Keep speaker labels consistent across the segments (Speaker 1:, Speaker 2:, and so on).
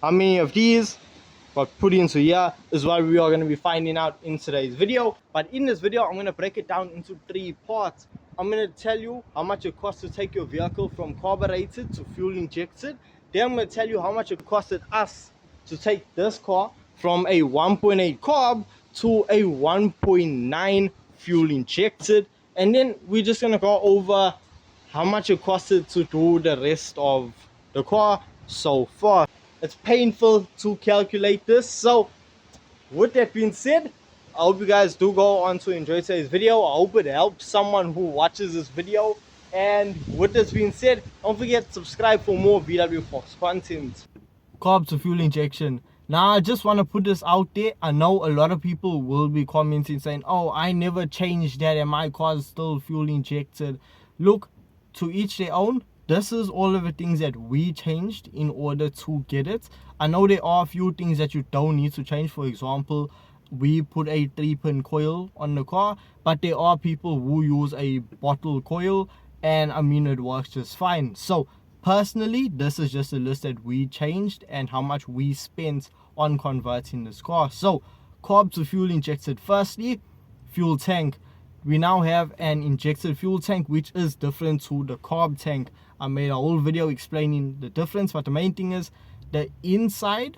Speaker 1: how many of these got put into here is what we are going to be finding out in today's video. But in this video, I'm going to break it down into 3 parts. I'm going to tell you how much it costs to take your vehicle from carbureted to fuel injected. Then I'm going to tell you how much it costed us to take this car from a 1.8 carb to a 1.9 fuel injected. And then we're just going to go over how much it costed to do the rest of the car so far. It's painful to calculate this. So with that being said, I hope you guys do go on to enjoy today's video. I hope it helps someone who watches this video. And with this being said, don't forget to subscribe for more VW Fox content. Carb to fuel injection. Now I just want to put this out there. I know a lot of people will be commenting saying, oh, I never changed that and my car is still fuel injected. Look, to each their own. This is all of the things that we changed in order to get it. I know there are a few things that you don't need to change. For example, we put a 3-pin coil on the car, but there are people who use a bottle coil, and I mean it works just fine. So personally, this is just a list that we changed and how much we spent on converting this car. So carb to fuel injected. Firstly, fuel tank. We now have an injected fuel tank, which is different to the carb tank. I made a whole video explaining the difference, but the main thing is the inside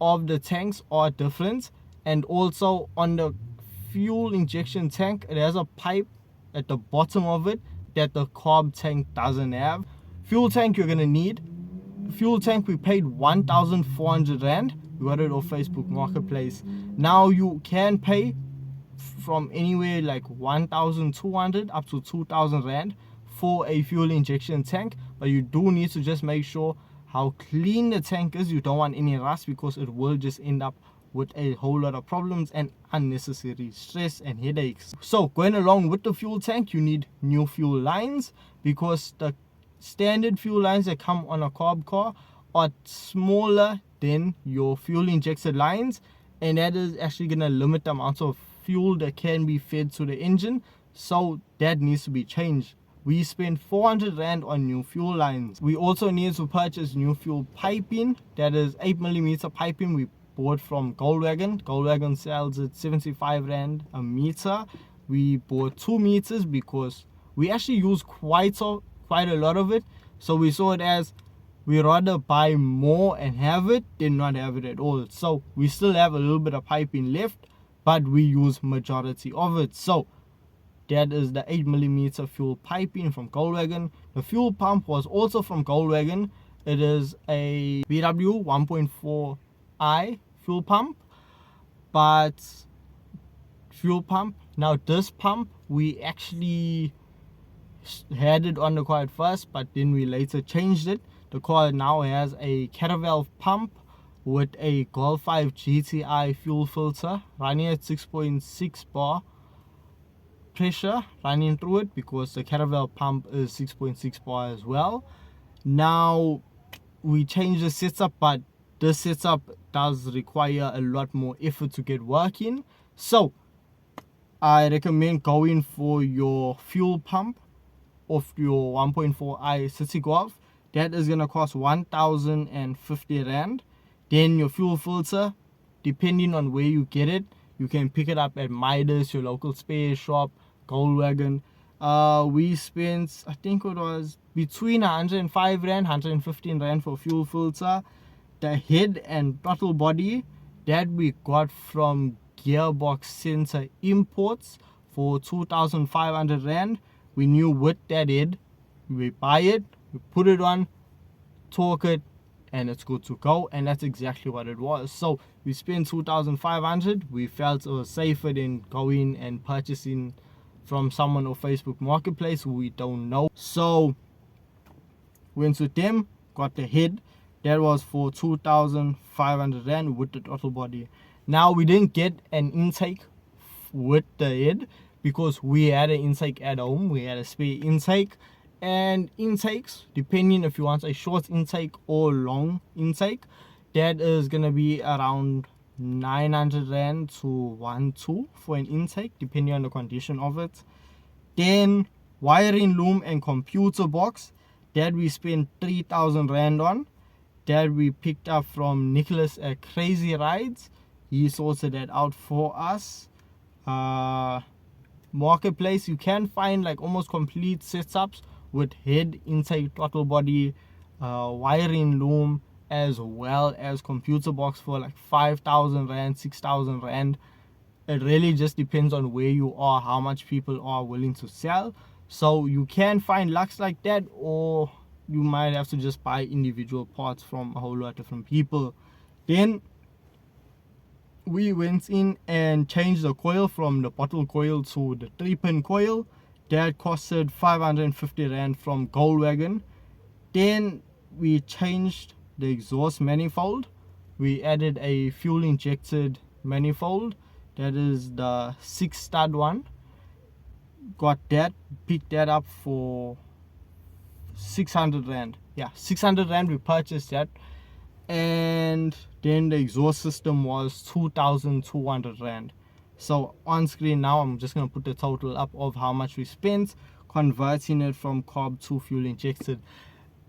Speaker 1: of the tanks are different. And also on the fuel injection tank, it has a pipe at the bottom of it that the carb tank doesn't have. Fuel tank you're gonna need. Fuel tank we paid 1,400 Rand. We got it off Facebook Marketplace. Now you can pay from anywhere like 1,200 up to 2,000 Rand for a fuel injection tank, but you do need to just make sure how clean the tank is. You don't want any rust, because it will just end up with a whole lot of problems and unnecessary stress and headaches. So going along with the fuel tank, you need new fuel lines, because the standard fuel lines that come on a carb car are smaller than your fuel injected lines, and that is actually going to limit the amount of fuel that can be fed to the engine. So that needs to be changed. We spent 400 Rand on new fuel lines. We also need to purchase new fuel piping. That is 8mm piping we bought from Goldwagon. Goldwagon sells at 75 Rand a meter. We bought 2 meters because we actually use quite a lot of it. So we saw it as we rather buy more and have it than not have it at all. So we still have a little bit of piping left, but we use majority of it. So that is the 8mm fuel piping from Goldwagon. The fuel pump was also from Goldwagon. It is a VW 1.4i fuel pump. Now this pump, we actually had it on the car at first, but then we later changed it. The car now has a caravel pump with a Golf 5 GTI fuel filter running at 6.6 bar pressure running through it, because the caravel pump is 6.6 bar as well. Now we changed the setup, but this setup does require a lot more effort to get working. So I recommend going for your fuel pump of your 1.4i City Golf. That is going to cost 1,050 Rand. Then your fuel filter, depending on where you get it, you can pick it up at Midas, your local spare shop, Goldwagon. We spent, I think it was between 105 Rand, 115 Rand for fuel filter. The head and throttle body, that we got from Gearbox Center Imports for 2,500 Rand. We knew with that head, we buy it, we put it on, torque it, and it's good to go. And that's exactly what it was. So we spent 2,500. We felt it was safer than going and purchasing from someone on Facebook Marketplace who we don't know. So went with them, got the head. That was for 2,500 Rand with the throttle body. Now we didn't get an intake with the head, because we had an intake at home. We had a spare intake. And intakes, depending if you want a short intake or long intake, that is going to be around 900 Rand to 1,200 for an intake, depending on the condition of it. Then wiring loom and computer box, that we spent 3,000 Rand on. that we picked up from Nicholas at Crazy Rides. He sorted that out for us. Marketplace, you can find like almost complete setups with head, intake, throttle body, wiring loom, as well as computer box for like 5,000 rand, 6,000 rand. It really just depends on where you are, how much people are willing to sell. So you can find lucks like that, or you might have to just buy individual parts from a whole lot of different people. Then we went in and changed the coil from the bottle coil to the 3-pin coil. That costed 550 rand from Goldwagon. Then we changed the exhaust manifold. We added a fuel injected manifold, that is the 6-stud one. Got that, picked that up for 600 rand. Yeah, 600 rand we purchased that. And then the exhaust system was 2,200 rand. So on screen now, I'm just going to put the total up of how much we spent converting it from carb to fuel injected.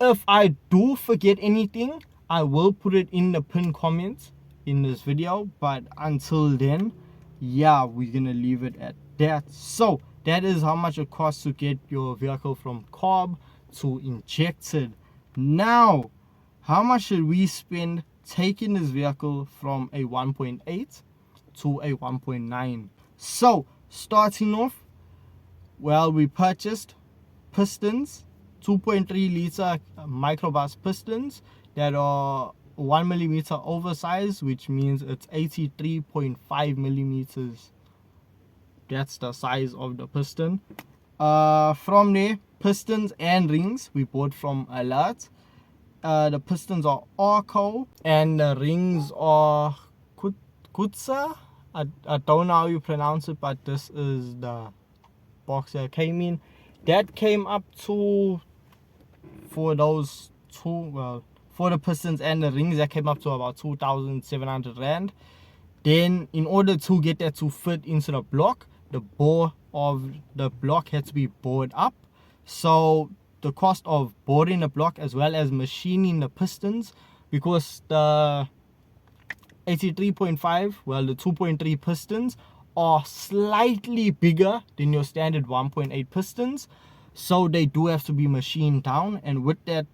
Speaker 1: If I do forget anything, I will put it in the pinned comments in this video, but until then, yeah, we're gonna leave it at that. So that is how much it costs to get your vehicle from carb to injected. Now, how much should we spend taking this vehicle from a 1.8 to a 1.9? So starting off, well, we purchased pistons, 2.3 liter microbus pistons that are 1 millimeter oversized, which means it's 83.5 millimeters. That's the size of the piston. From there, pistons and rings we bought from Alert. The pistons are Arco and the rings are Kutsa. I don't know how you pronounce it, but this is the box that came in. That came up to, for those two, well, for the pistons and the rings, that came up to about 2,700 rand. Then in order to get that to fit into the block, the bore of the block had to be bored up. So the cost of boring the block as well as machining the pistons, because the 83.5, well, the 2.3 pistons are slightly bigger than your standard 1.8 pistons, so they do have to be machined down, and with that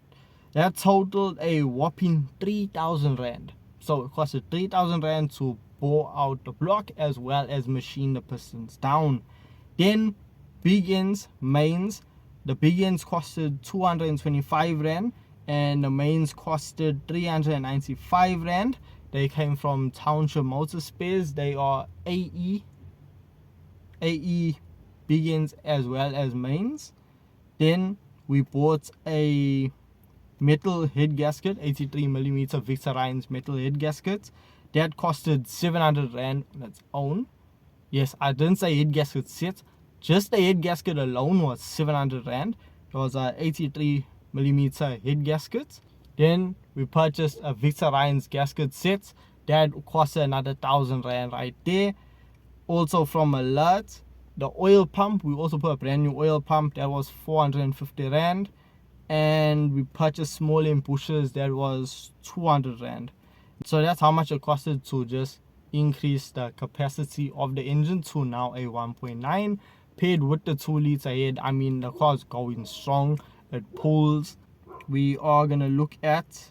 Speaker 1: totaled a whopping 3,000 rand. So it costed 3,000 rand to bore out the block as well as machine the pistons down. Then big ends, mains. The big ends costed 225 rand and the mains costed 395 rand. They came from Township Motor Spares. They are AE big ends as well as mains. Then we bought a metal head gasket, 83mm Victor Ryan's metal head gasket. That costed 700 rand on its own. Yes, I didn't say head gasket set. Just the head gasket alone was 700 rand. It was a 83mm head gasket. Then we purchased a Victor Ryan's gasket set. That costed another 1,000 rand right there. Also from Alert, the oil pump, we also put a brand new oil pump. That was 450 rand. And we purchased small end bushers. That was 200 rand. So that's how much it costed to just increase the capacity of the engine to now a 1.9. Paired with the 2 liter head, I mean, the car is going strong. It pulls. We are going to look at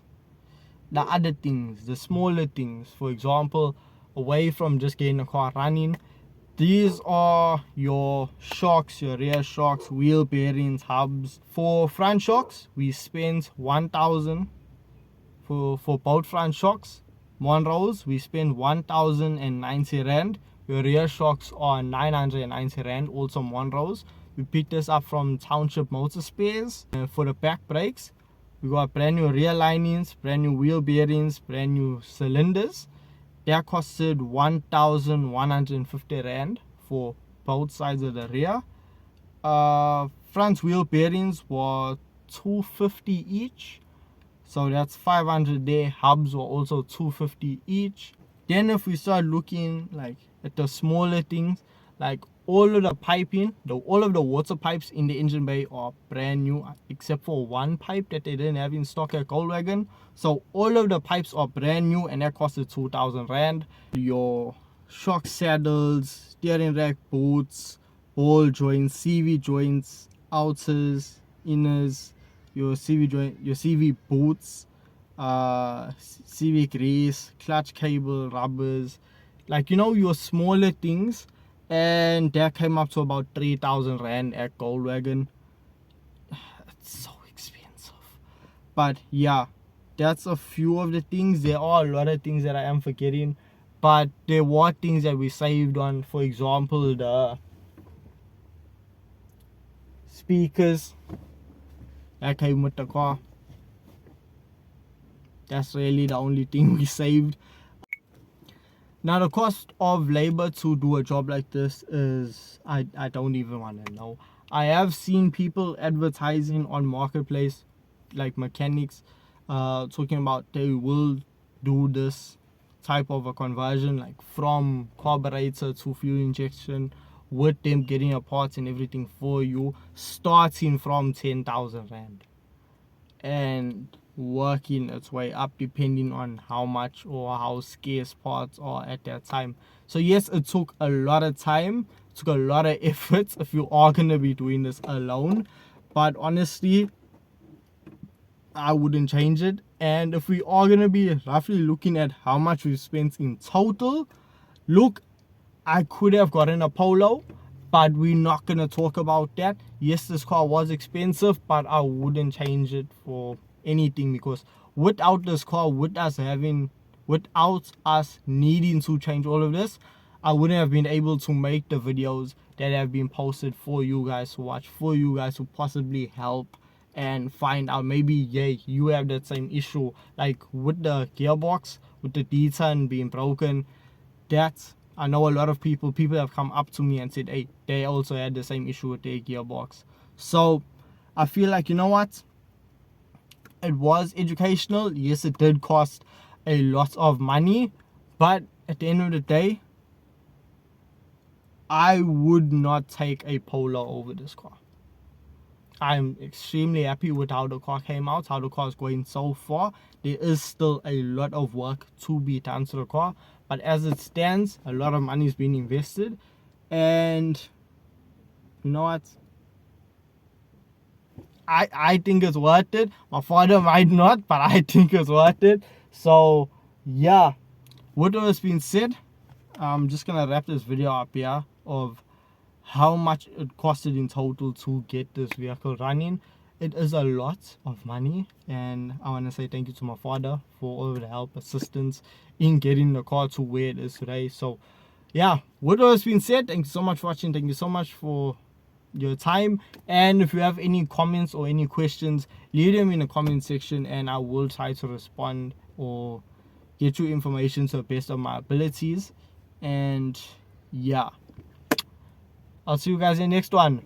Speaker 1: the other things, the smaller things. For example, away from just getting the car running, these are your shocks, your rear shocks, wheel bearings, hubs. For front shocks, we spent 1,000 for both front shocks. Monroes, we spent 1,090 rand. Your rear shocks are 990 rand, also Monroes. We picked this up from Township Motor Spares. For the back brakes, we got brand new rear linings, brand new wheel bearings, brand new cylinders. That costed 1,150 rand for both sides of the rear. Front wheel bearings were 250 each, so that's 500 there. Hubs were also 250 each. Then if we start looking like at the smaller things, like all of the piping, all of the water pipes in the engine bay are brand new, except for one pipe that they didn't have in stock at Goldwagon. So all of the pipes are brand new, and that costed 2,000 rand. Your shock saddles, steering rack, boots, ball joints, CV joints, outers, inners, your CV joint, your CV boots, CV grease, clutch cable, rubbers, like, you know, your smaller things. And that came up to about 3,000 rand at Goldwagon. It's so expensive. But yeah, that's a few of the things. There are a lot of things that I am forgetting, but there were things that we saved on. For example, the speakers that came with the car. That's really the only thing we saved. Now, the cost of labor to do a job like this is, I don't even want to know. I have seen people advertising on Marketplace, like mechanics, talking about they will do this type of a conversion, like from carburetor to fuel injection, with them getting a parts and everything for you, starting from 10,000 rand. And working its way up depending on how much or how scarce parts are at that time. So yes, it took a lot of time, it took a lot of effort if you are going to be doing this alone, but honestly, I wouldn't change it. And if we are going to be roughly looking at how much we've spent in total, look, I could have gotten a Polo, but we're not going to talk about that. Yes, this car was expensive, but I wouldn't change it for anything, because without this car, without us needing to change all of this, I wouldn't have been able to make the videos that have been posted for you guys to watch, for you guys to possibly help and find out. Maybe, yeah, you have that same issue, like with the gearbox, with the D10 being broken. That's, I know a lot of people have come up to me and said, hey, they also had the same issue with their gearbox. So I feel like, you know what, it was educational. Yes, it did cost a lot of money, but at the end of the day, I would not take a Polo over this car. I'm extremely happy with how the car came out, how the car is going so far. There is still a lot of work to be done to the car, but as it stands, a lot of money is being invested, and you know what, I think it's worth it. My father might not, but I think it's worth it. So yeah, with all this being said, I'm just gonna wrap this video up here of how much it costed in total to get this vehicle running. It is a lot of money, and I want to say thank you to my father for all of the help, assistance in getting the car to where it is today. So yeah, with all this being said, thank you so much for watching. Thank you so much for your time, and if you have any comments or any questions, leave them in the comment section, and I will try to respond or get you information to the best of my abilities. And yeah, I'll see you guys in the next one.